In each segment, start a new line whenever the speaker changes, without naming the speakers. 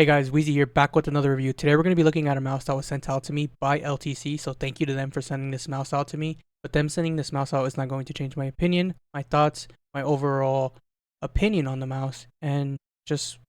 Hey guys, Wheezy here, back with another review. Today we're going to be looking at a mouse that was sent out to me by LTC, so thank you to them for sending this mouse out to me. But them sending this mouse out is not going to change my opinion, my thoughts, my overall opinion on the mouse, and just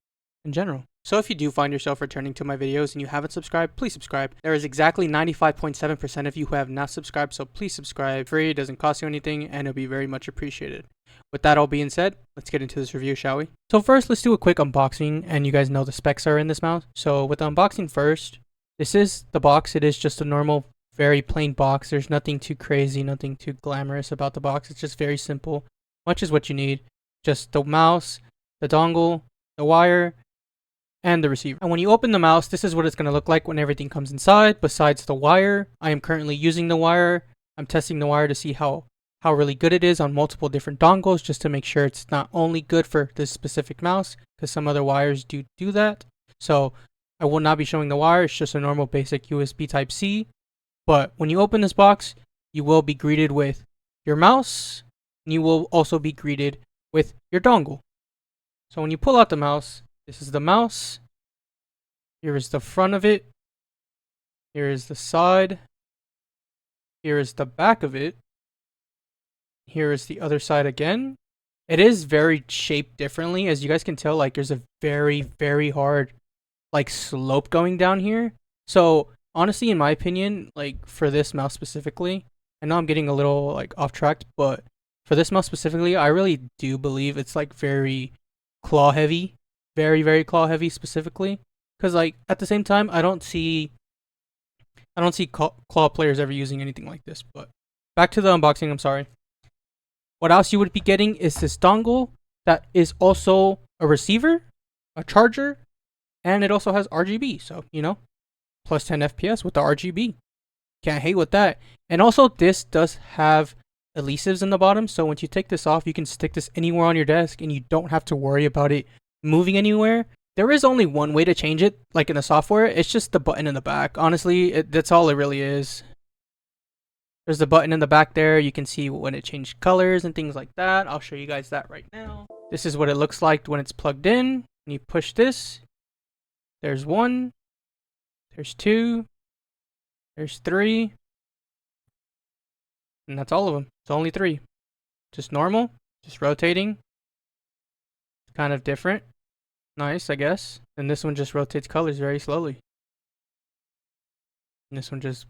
in general. So if you do find yourself returning to my videos and you haven't subscribed, please subscribe. There is exactly 95.7% of you who have not subscribed, so please subscribe. Free, it doesn't cost you anything, and it'll be very much appreciated. With that all being said, let's get into this review, shall we? So first, let's do a quick unboxing, and you guys know the specs are in this mouse. So with the unboxing first, this is the box. It is just a normal, very plain box. There's nothing too crazy, nothing too glamorous about the box. It's just very simple. Much is what you need. Just the mouse, the dongle, the wire, and the receiver. And when you open the mouse, this is what it's going to look like when everything comes inside, besides the wire. I am currently using the wire. I'm testing the wire to see how really good it is on multiple different dongles, just to make sure it's not only good for this specific mouse, because some other wires do that. So I will not be showing the wire. It's just a normal basic USB Type-C. But when you open this box, you will be greeted with your mouse, and you will also be greeted with your dongle. So when you pull out the mouse, this is the mouse. Here is the front of it. Here is the side. Here is the back of it. Here is the other side again. It is very shaped differently. As you guys can tell, like there's a very hard like slope going down here. So honestly, in my opinion, like for this mouse specifically, I know I'm getting a little like off track, but for this mouse specifically, I really do believe it's like very claw heavy. Very claw heavy specifically. Because like at the same time, I don't see claw players ever using anything like this. But back to the unboxing, I'm sorry. What else you would be getting is this dongle that is also a receiver, a charger, and it also has RGB. So, you know, plus 10 FPS with the RGB. Can't hate with that. And also, this does have adhesives in the bottom. So once you take this off, you can stick this anywhere on your desk and you don't have to worry about it moving anywhere. There is only one way to change it, like in the software. It's just the button in the back. Honestly, that's all it really is. There's the button in the back there. You can see when it changed colors and things like that. I'll show you guys that right now. This is what it looks like when it's plugged in. When you push this, there's 1, there's 2, there's 3, and that's all of them. It's only 3. Just normal, just rotating. Kind of different. Nice, I guess. And this one just rotates colors very slowly. And this one just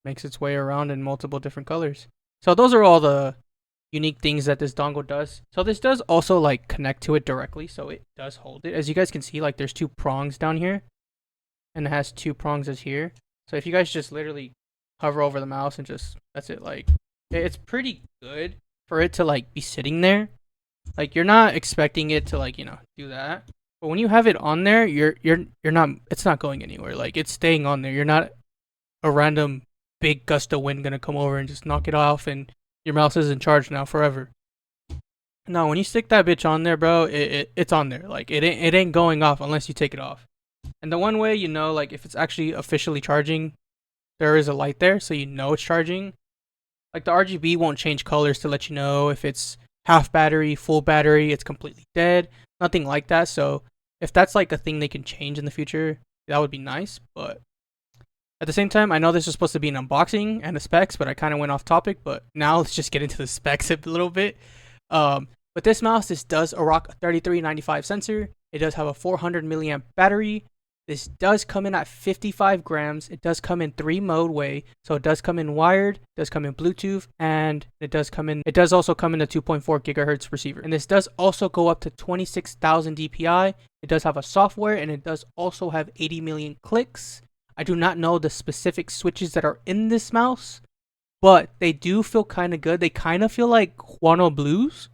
makes its way around in multiple different colors. So those are all the unique things that this dongle does. So this does also like connect to it directly, so it does hold it. As you guys can see, like there's 2 prongs down here, and it has 2 prongs as here. So if you guys just literally hover over the mouse and just, that's it. Like it's pretty good for it to like be sitting there. Like you're not expecting it to like, you know, do that. But when you have it on there, you're not, it's not going anywhere. Like it's staying on there. You're not a random big gust of wind gonna come over and just knock it off and your mouse is in charge now forever. No, when you stick that bitch on there, bro, it's on there. Like it ain't going off unless you take it off. And the one way you know, like if it's actually officially charging, there is a light there, so you know it's charging. Like the RGB won't change colors to let you know if it's half battery, full battery, it's completely dead. Nothing like that. So if that's like a thing they can change in the future, that would be nice. But at the same time, I know this was supposed to be an unboxing and the specs, but I kind of went off topic. But now let's just get into the specs a little bit. With this mouse, this does rock a 3395 sensor. It does have a 400 milliamp battery. This does come in at 55 grams. It does come in 3 mode way. So it does come in wired, it does come in Bluetooth, and it does also come in a 2.4 gigahertz receiver. And this does also go up to 26,000 DPI. It does have a software, and it does also have 80 million clicks. I do not know the specific switches that are in this mouse, but they do feel kind of good. They kind of feel like Huano Blues.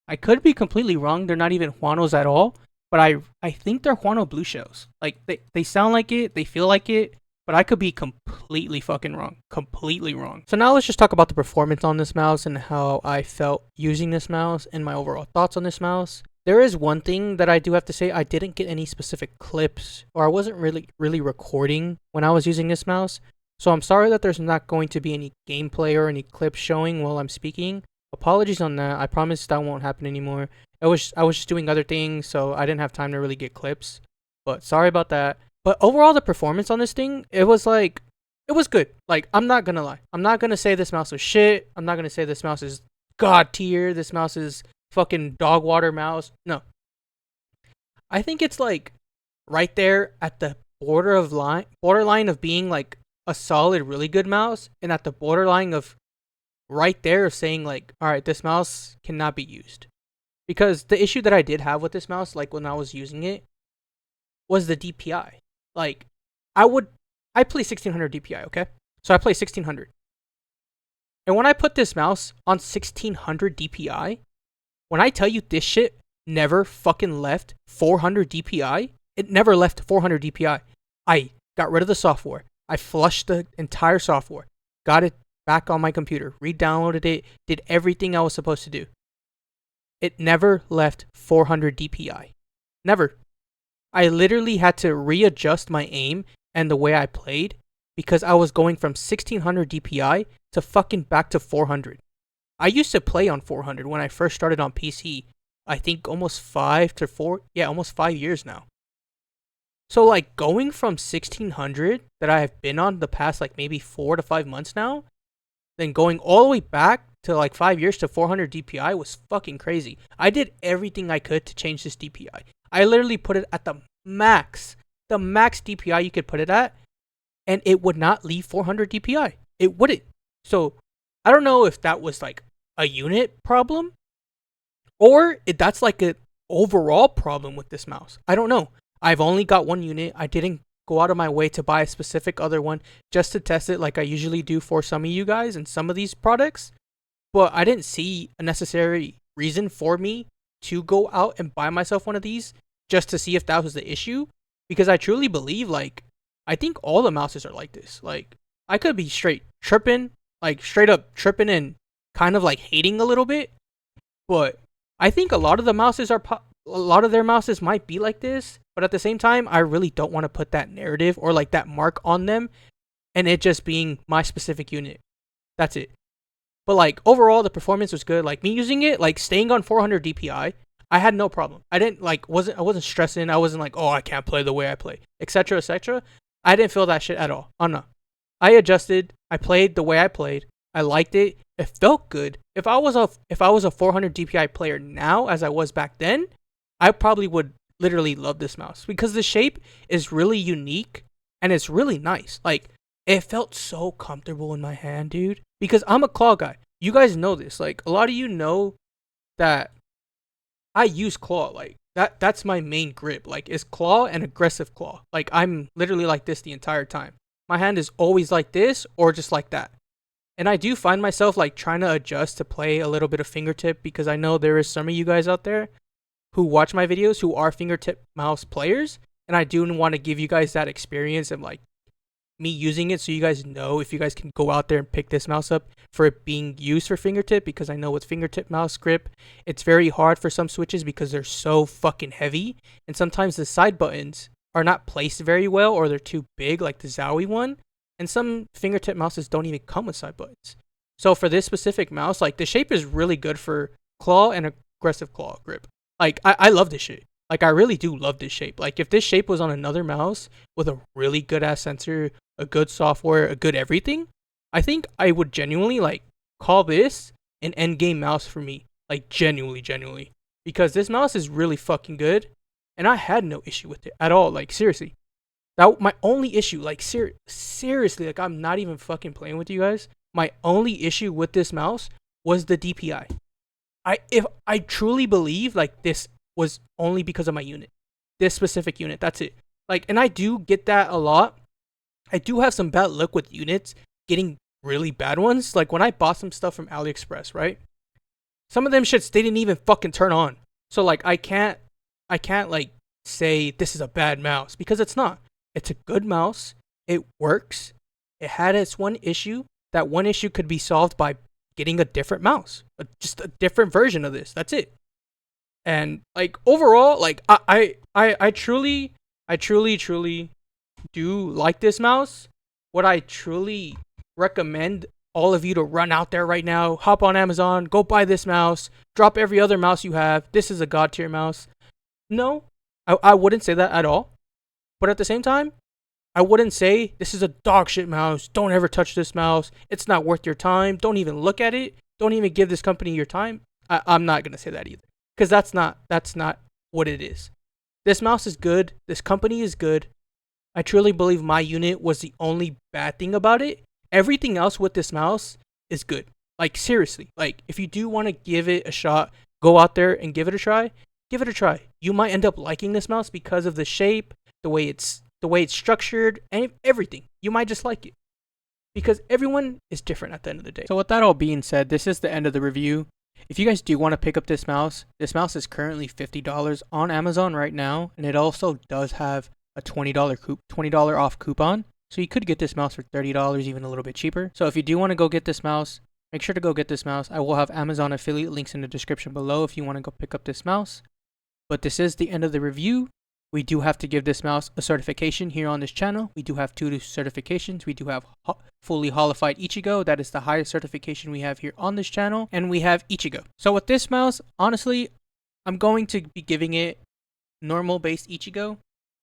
I could be completely wrong. They're not even Huanos at all, but I think they're Huano Blue shells. Like they sound like it, they feel like it, but I could be completely fucking wrong. Completely wrong. So now let's just talk about the performance on this mouse and how I felt using this mouse and my overall thoughts on this mouse. There is one thing that I do have to say. I didn't get any specific clips, or I wasn't really recording when I was using this mouse. So I'm sorry that there's not going to be any gameplay or any clips showing while I'm speaking. Apologies on that. I promise that won't happen anymore. I was just doing other things, so I didn't have time to really get clips. But sorry about that. But overall, the performance on this thing, it was like, it was good. Like, I'm not gonna lie. I'm not gonna say this mouse was shit. I'm not gonna say this mouse is god tier. This mouse is fucking dog water mouse. No. I think it's like right there at the borderline of being like a solid, really good mouse, and at the borderline of right there of saying like, all right, this mouse cannot be used. Because the issue that I did have with this mouse, like when I was using it, was the DPI. Like, I play 1600 DPI, okay? So I play 1600. And when I put this mouse on 1600 DPI, when I tell you this shit never fucking left 400 DPI, it never left 400 DPI. I got rid of the software. I flushed the entire software, got it back on my computer, re-downloaded it, did everything I was supposed to do. It never left 400 DPI. Never. I literally had to readjust my aim and the way I played because I was going from 1600 DPI to fucking back to 400. I used to play on 400 when I first started on PC. I think almost 5 years now. So like going from 1600 that I have been on the past like maybe 4 to 5 months now, then going all the way back to like 5 years to 400 DPI was fucking crazy. I did everything I could to change this DPI. I literally put it at the max DPI you could put it at, and it would not leave 400 DPI. It wouldn't. So I don't know if that was like a unit problem or if that's like an overall problem with this mouse. I don't know. I've only got one unit. I didn't go out of my way to buy a specific other one just to test it like I usually do for some of you guys and some of these products. But I didn't see a necessary reason for me to go out and buy myself one of these just to see if that was the issue. Because I truly believe, like, I think all the mouses are like this. Like, I could be straight up tripping and kind of like hating a little bit. But I think a lot of the mouses a lot of their mouses might be like this. But at the same time, I really don't want to put that narrative or like that mark on them and it just being my specific unit. That's it. But like overall, the performance was good. Like me using it, like staying on 400 DPI, I had no problem. I wasn't stressing. I wasn't like, oh, I can't play the way I play, etc., etc. I didn't feel that shit at all. Oh no, I adjusted. I played the way I played. I liked it. It felt good. If I was a 400 DPI player now, as I was back then, I probably would literally love this mouse because the shape is really unique and it's really nice. Like it felt so comfortable in my hand, dude. Because I'm a claw guy. You guys know this. Like a lot of you know that I use claw. Like that's my main grip. Like it's claw and aggressive claw. Like I'm literally like this the entire time. My hand is always like this or just like that. And I do find myself like trying to adjust to play a little bit of fingertip because I know there is some of you guys out there who watch my videos who are fingertip mouse players. And I do want to give you guys that experience of like me using it so you guys know if you guys can go out there and pick this mouse up for it being used for fingertip, because I know with fingertip mouse grip it's very hard for some switches because they're so fucking heavy and sometimes the side buttons are not placed very well or they're too big like the Zowie one, and some fingertip mouses don't even come with side buttons. So for this specific mouse, like the shape is really good for claw and aggressive claw grip. Like I love this shit. Like I really do love this shape. Like if this shape was on another mouse with a really good ass sensor, a good software, a good everything, I think I would genuinely like call this an end game mouse for me. Like genuinely. Because this mouse is really fucking good and I had no issue with it at all. Like seriously. That my only issue, like seriously, like I'm not even fucking playing with you guys. My only issue with this mouse was the DPI. If I truly believe like this was only because of my unit. This specific unit. That's it. Like, and I do get that a lot. I do have some bad luck with units getting really bad ones. Like when I bought some stuff from AliExpress, right? Some of them shits they didn't even fucking turn on. So like I can't like say this is a bad mouse because it's not. It's a good mouse. It works. It had its one issue. That one issue could be solved by getting a different mouse. Just a different version of this. That's it. And like overall, like I truly do like this mouse. What I truly recommend all of you to run out there right now, hop on Amazon, go buy this mouse, drop every other mouse you have. This is a god tier mouse. No, I wouldn't say that at all. But at the same time, I wouldn't say this is a dog shit mouse. Don't ever touch this mouse. It's not worth your time. Don't even look at it. Don't even give this company your time. I'm not gonna say that either, because that's not what it is. This mouse is good. This company is good. I truly believe my unit was the only bad thing about it. Everything else with this mouse is good. Like seriously, like if you do want to give it a shot, go out there and give it a try. Give it a try. You might end up liking this mouse because of the shape, the way it's structured, and everything. You might just like it because everyone is different at the end of the day. So with that all being said, this is the end of the review. If you guys do want to pick up this mouse is currently $50 on Amazon right now, and it also does have a $20 off coupon. So you could get this mouse for $30, even a little bit cheaper. So if you do want to go get this mouse, make sure to go get this mouse. I will have Amazon affiliate links in the description below if you want to go pick up this mouse. But this is the end of the review. We do have to give this mouse a certification here on this channel. We do have 2 certifications. We do have fully holified Ichigo. That is the highest certification we have here on this channel. And we have Ichigo. So with this mouse, honestly, I'm going to be giving it normal based Ichigo.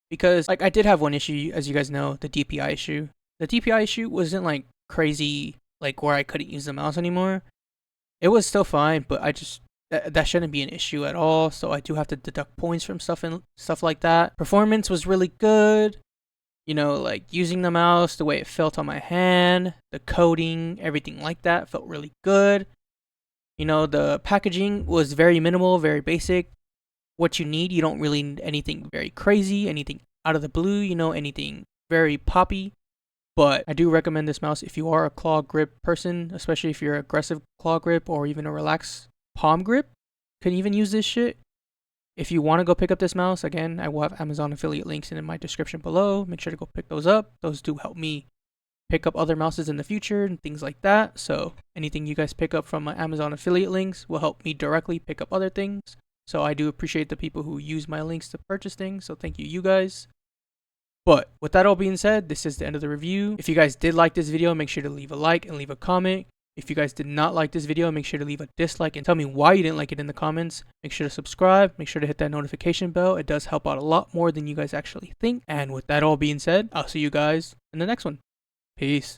Because like I did have one issue, as you guys know, the DPI issue. The DPI issue wasn't like crazy, like where I couldn't use the mouse anymore. It was still fine, but I just that shouldn't be an issue at all. So I do have to deduct points from stuff and stuff like that. Performance was really good. You know, like using the mouse, the way it felt on my hand, the coating, everything like that felt really good. You know, the packaging was very minimal, very basic. What you need, you don't really need anything very crazy, anything out of the blue, you know, anything very poppy. But I do recommend this mouse if you are a claw grip person, especially if you're an aggressive claw grip or even a relaxed palm grip. Can even use this shit. If you want to go pick up this mouse, again, I will have Amazon affiliate links in my description below. Make sure to go pick those up. Those do help me pick up other mouses in the future and things like that. So anything you guys pick up from my Amazon affiliate links will help me directly pick up other things. So I do appreciate the people who use my links to purchase things. So thank you guys. But with that all being said, this is the end of the review. If you guys did like this video, make sure to leave a like and leave a comment. If you guys did not like this video, make sure to leave a dislike and tell me why you didn't like it in the comments. Make sure to subscribe. Make sure to hit that notification bell. It does help out a lot more than you guys actually think. And with that all being said, I'll see you guys in the next one. Peace.